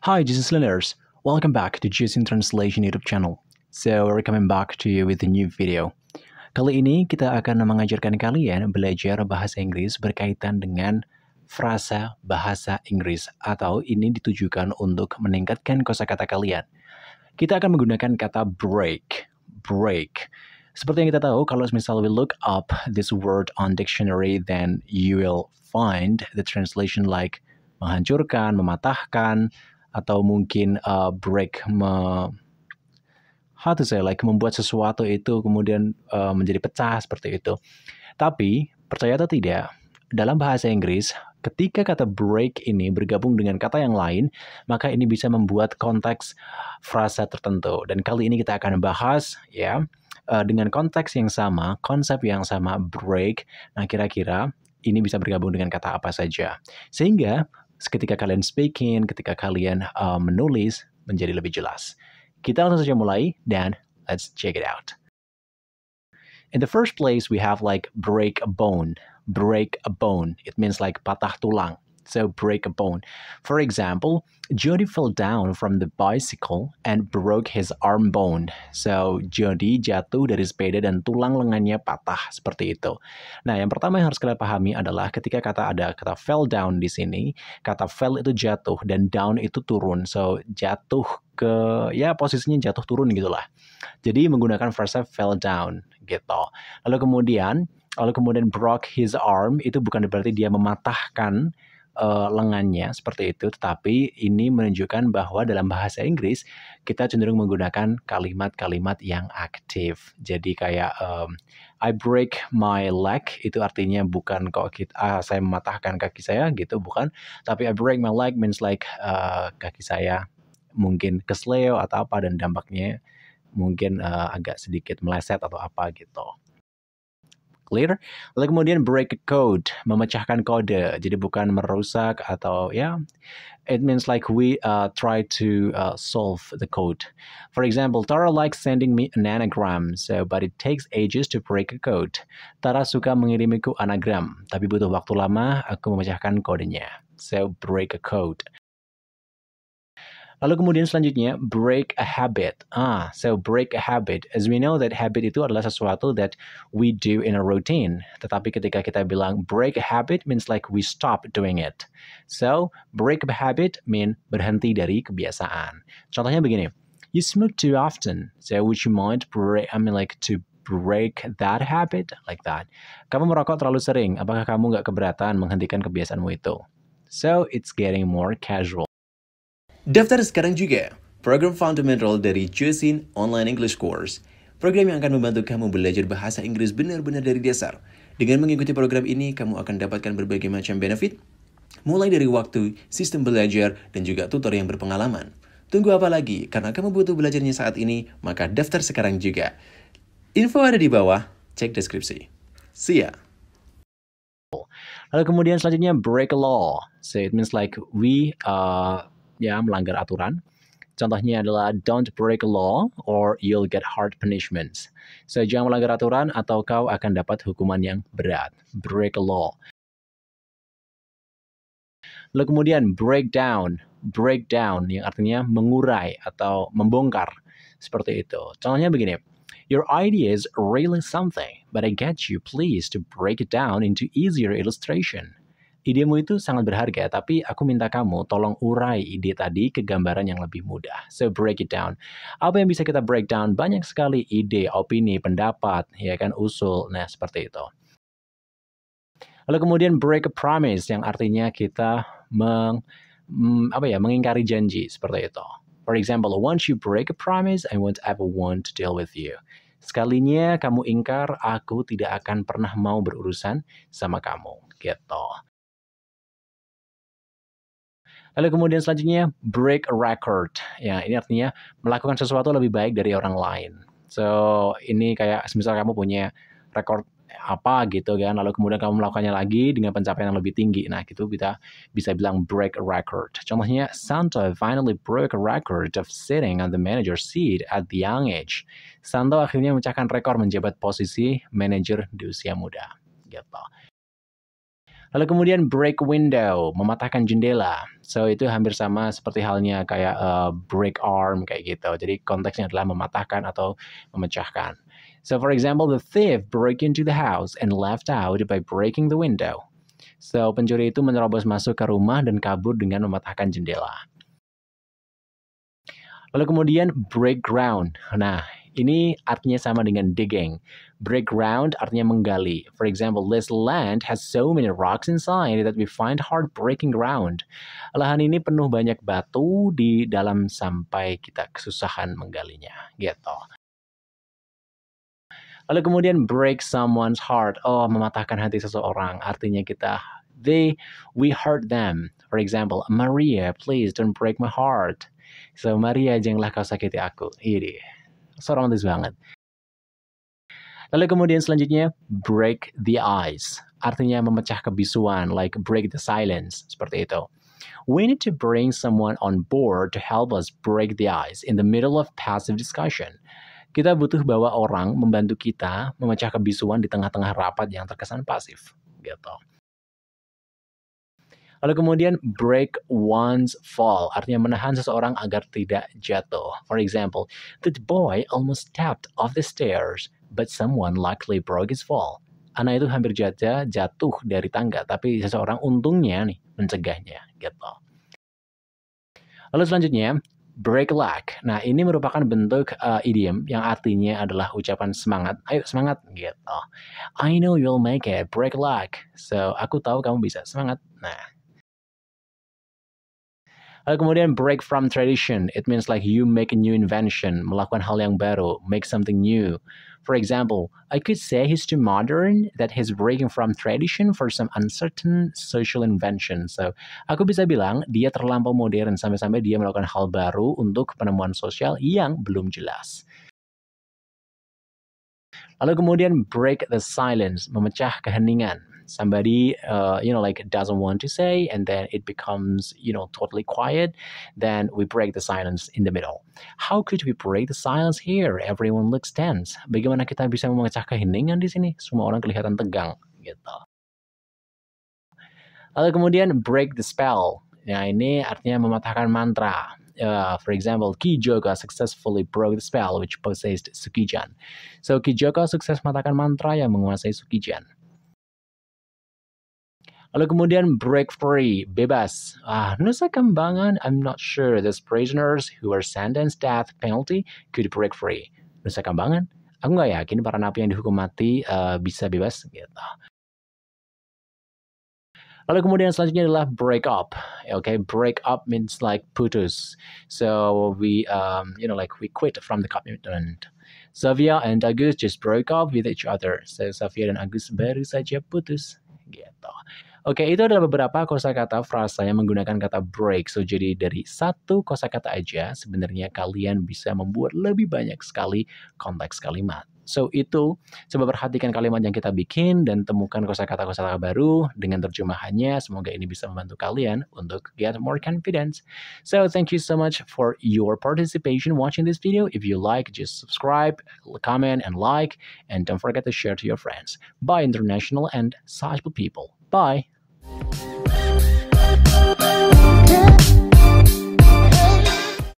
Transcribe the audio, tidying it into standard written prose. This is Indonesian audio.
Hi, this is listeners. Welcome back to Juicing Translation YouTube channel. So, we're coming back to you with a new video. Kali ini kita akan mengajarkan kalian belajar bahasa Inggris berkaitan dengan frasa bahasa Inggris atau ini ditujukan untuk meningkatkan kosakata kalian. Kita akan menggunakan kata break. Break. Seperti yang kita tahu, kalau misal we look up this word on dictionary, then you will find the translation like menghancurkan, mematahkan, atau mungkin break, how to say, like membuat sesuatu itu kemudian menjadi pecah seperti itu. Tapi percaya atau tidak, dalam bahasa Inggris, ketika kata break ini bergabung dengan kata yang lain, maka ini bisa membuat konteks frasa tertentu. Dan kali ini kita akan bahas ya dengan konteks yang sama, konsep yang sama, break. Nah, kira-kira ini bisa bergabung dengan kata apa saja. Sehingga ketika kalian speaking, ketika kalian menulis, menjadi lebih jelas. Kita langsung saja mulai dan let's check it out. In the first place, we have like break a bone. Break a bone. It means like patah tulang. So break a bone. For example, Jody fell down from the bicycle and broke his arm bone. So Jody jatuh dari sepeda dan tulang lengannya patah seperti itu. Nah, yang pertama yang harus kalian pahami adalah ketika ada kata fell down di sini, kata fell itu jatuh dan down itu turun. So jatuh ke ya posisinya jatuh turun gitulah. Jadi menggunakan frasa fell down gitu. Lalu kemudian broke his arm itu bukan berarti dia mematahkan lengannya seperti itu, tetapi ini menunjukkan bahwa dalam bahasa Inggris kita cenderung menggunakan kalimat-kalimat yang aktif. Jadi kayak I break my leg itu artinya bukan kok saya mematahkan kaki saya gitu, bukan. Tapi I break my leg means like kaki saya mungkin kesleo atau apa dan dampaknya mungkin agak sedikit meleset atau apa gitu. Clear? Lalu kemudian break a code, memecahkan kode. Jadi bukan merusak atau ya, it means like we try to solve the code. For example, Tara likes sending me an anagram, but it takes ages to break a code. Tara suka mengirimiku anagram, tapi butuh waktu lama aku memecahkan kodenya. So break a code. Lalu kemudian selanjutnya, break a habit. So break a habit. As we know that habit itu adalah sesuatu that we do in a routine. Tetapi ketika kita bilang break a habit means like we stop doing it. So break a habit mean berhenti dari kebiasaan. Contohnya begini, you smoke too often. So would you mind to break that habit like that. Kamu merokok terlalu sering. Apakah kamu nggak keberatan menghentikan kebiasaanmu itu? So it's getting more casual. Daftar sekarang juga program fundamental dari Juicing Online English Course. Program yang akan membantu kamu belajar bahasa Inggris benar-benar dari dasar. Dengan mengikuti program ini, kamu akan dapatkan berbagai macam benefit, mulai dari waktu, sistem belajar, dan juga tutor yang berpengalaman. Tunggu apa lagi? Karena kamu butuh belajarnya saat ini, maka daftar sekarang juga. Info ada di bawah, cek deskripsi. See ya! Lalu kemudian selanjutnya break a law. So it means like we melanggar aturan. Contohnya adalah don't break a law or you'll get hard punishments. So jangan melanggar aturan atau kau akan dapat hukuman yang berat. Break a law. Lalu kemudian break down. Break down yang artinya mengurai atau membongkar. Seperti itu. Contohnya begini. Your idea is really something, but I get you please to break it down into easier illustration. Idemu itu sangat berharga, tapi aku minta kamu tolong urai ide tadi ke gambaran yang lebih mudah. So break it down. Apa yang bisa kita break down? Banyak sekali ide, opini, pendapat, ya kan, usul. Nah, seperti itu. Lalu kemudian break a promise yang artinya kita mengingkari janji seperti itu. For example, once you break a promise, I won't ever want to deal with you. Sekalinya kamu ingkar, aku tidak akan pernah mau berurusan sama kamu. Gitu. Lalu kemudian selanjutnya break a record. Ya, ini artinya melakukan sesuatu lebih baik dari orang lain. So, ini kayak misal kamu punya record apa gitu kan, lalu kemudian kamu melakukannya lagi dengan pencapaian yang lebih tinggi. Nah, gitu kita bisa bilang break a record. Contohnya, Santo finally broke a record of sitting on the manager seat at the young age. Santo akhirnya memecahkan rekor menjabat posisi manajer di usia muda. Gitu. Lalu kemudian break window, mematahkan jendela. So itu hampir sama seperti halnya kayak break arm kayak gitu. Jadi konteksnya adalah mematahkan atau memecahkan. So for example, the thief broke into the house and left out by breaking the window. So pencuri itu menerobos masuk ke rumah dan kabur dengan mematahkan jendela. Lalu kemudian break ground. Nah, ini artinya sama dengan digging. Break ground artinya menggali. For example, this land has so many rocks inside that we find hard breaking ground. Lahan ini penuh banyak batu di dalam sampai kita kesusahan menggalinya. Gitu. Lalu kemudian break someone's heart. Oh, mematahkan hati seseorang. Artinya we hurt them. For example, Maria, please don't break my heart. So, Maria, janganlah kau sakiti aku. Ini, so romantis banget. Lalu kemudian selanjutnya, break the ice. Artinya memecah kebisuan, like break the silence. Seperti itu. We need to bring someone on board to help us break the ice in the middle of passive discussion. Kita butuh bawa orang membantu kita memecah kebisuan di tengah-tengah rapat yang terkesan pasif. Gitu. Lalu kemudian break one's fall, artinya menahan seseorang agar tidak jatuh. For example, the boy almost stepped off the stairs, but someone luckily broke his fall. Anak itu hampir jatuh dari tangga, tapi seseorang untungnya nih mencegahnya. Gitu. Lalu selanjutnya, break luck. Nah, ini merupakan bentuk idiom yang artinya adalah ucapan semangat. Ayo semangat, gitu. I know you'll make it, break luck. So, aku tahu kamu bisa, semangat. Nah. Lalu kemudian break from tradition. It means like you make a new invention, melakukan hal yang baru, make something new. For example, I could say he's too modern, that he's breaking from tradition for some uncertain social invention. So, aku bisa bilang dia terlampau modern sampai-sampai dia melakukan hal baru untuk penemuan sosial yang belum jelas. Lalu kemudian break the silence, memecah keheningan. Somebody, doesn't want to say, and then it becomes, totally quiet. Then we break the silence in the middle. How could we break the silence here? Everyone looks tense. Bagaimana kita bisa memecah keheningan di sini? Semua orang kelihatan tegang, gitu. Lalu kemudian break the spell. Nah, ini artinya mematahkan mantra. For example, Ki Joko successfully broke the spell which possessed Sukijan. So, Ki Joko sukses mematahkan mantra yang menguasai Sukijan. Lalu kemudian break free, bebas. Nusa Kambangan, I'm not sure those prisoners who are sentenced death penalty could break free. Nusa Kambangan, aku nggak yakin para napi yang dihukum mati bisa bebas. Gitu. Lalu kemudian selanjutnya adalah break up. Okay, break up means like putus. So we, we quit from the commitment. Sofia and Agus just broke up with each other. So Sofia dan Agus baru saja putus. Gitu. Oke, itu adalah beberapa kosakata frasa yang menggunakan kata break. So, jadi dari satu kosakata aja, sebenarnya kalian bisa membuat lebih banyak sekali konteks kalimat. So, itu coba perhatikan kalimat yang kita bikin dan temukan kosakata-kosakata baru dengan terjemahannya. Semoga ini bisa membantu kalian untuk get more confidence. So, thank you so much for your participation watching this video. If you like, just subscribe, comment, and like. And don't forget to share to your friends. Bye, international and sizable people. Bye.